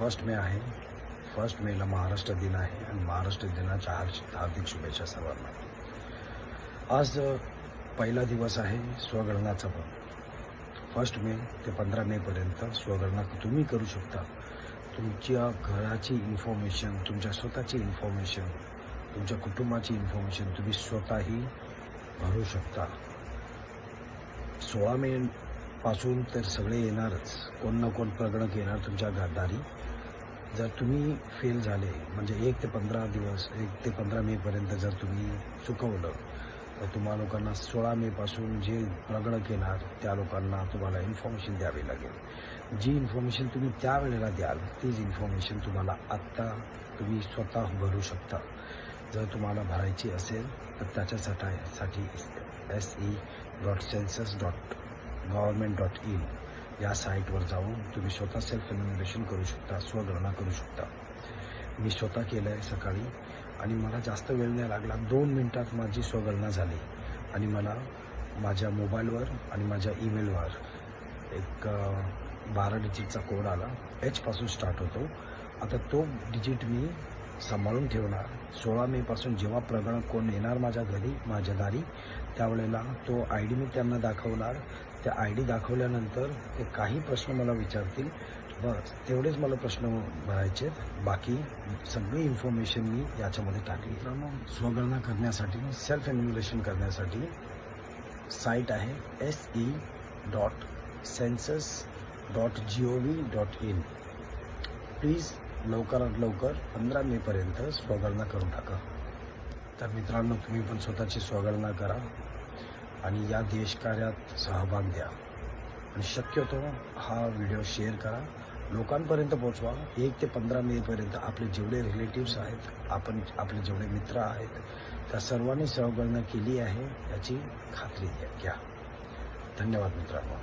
1 मे आहे. 1 मेला महाराष्ट्र दिन आहे आणि महाराष्ट्र दिनाच्या हार्दिक शुभेच्छा सर्वांना. आज पहिला दिवस आहे स्वगणनाचा. पण 1 मे ते 15 मेपर्यंत स्वगणना तुम्ही करू शकता. तुमच्या घराची इन्फॉर्मेशन, तुमच्या स्वतःची इन्फॉर्मेशन, तुमच्या कुटुंबाची इन्फॉर्मेशन तुम्ही स्वतःही भरू शकता. 16 मे पासून तर सगळे येणारच, कोण ना कोण प्रगणक येणार तुमच्या दारी. जर तुम्ही फेल झाले म्हणजे 1 ते 15 दिवस, 1 ते 15 मेपर्यंत जर तुम्ही चुकवलं तर तुम्हा लोकांना 16 मेपासून जे प्रगणक येणार त्या लोकांना तुम्हाला इन्फॉर्मेशन द्यावी लागेल. जी इन्फॉर्मेशन तुम्ही त्यावेळेला द्याल तीच इन्फॉर्मेशन तुम्हाला आत्ता तुम्ही स्वतः भरू शकता. जर तुम्हाला भरायची असेल तर त्याच्यासाठी se.census.government.in या साईटवर जाऊन तुम्ही स्वतः सेल्फ एन्युमरेशन करू शकता, स्वगणना करू शकता. मी स्वतः केलं आहे सकाळी आणि मला जास्त वेळ नाही लागला. 2 मिनिटात माझी स्वगणना झाली आणि मला माझ्या मोबाईलवर आणि माझ्या ईमेलवर एक 12 डिजिटचा कोड आला. H पासून स्टार्ट होतो. आता तो डिजिट मी सांभाळून ठेवणार. 16 मेपासून जेव्हा प्रगणक कोण येणार माझ्या घरी, माझ्या दारी, त्यावेळेला तो ID मी त्यांना दाखवणार. त्या ID दाखवल्यानंतर ते काही प्रश्न मला विचारतील, बस तेवढेच मला प्रश्न भरायचे. बाकी सगळी इन्फॉर्मेशन मी याच्यामध्ये टाकली. मित्रांनो, स्वगणना करण्यासाठी, सेल्फ एन्युमरेशन करण्यासाठी साईट आहे se.census.gov.in. प्लीज लवकरात लवकर 15 मेपर्यंत स्वगणना करून टाका. तर मित्रांनो, तुम्ही पण स्वतःची स्वगणना करा आणि या देशकार्यात सहभाग द्या. आणि शक्यतो हा व्हिडिओ शेअर करा, लोकांपर्यंत पोचवा. 1 ते 15 मेपर्यंत आपले जेवढे रिलेटिव्स आहेत, आपले जेवढे मित्र आहेत, त्या सर्वांनी स्वगणना केली आहे याची खात्री घ्या. धन्यवाद मित्रांनो.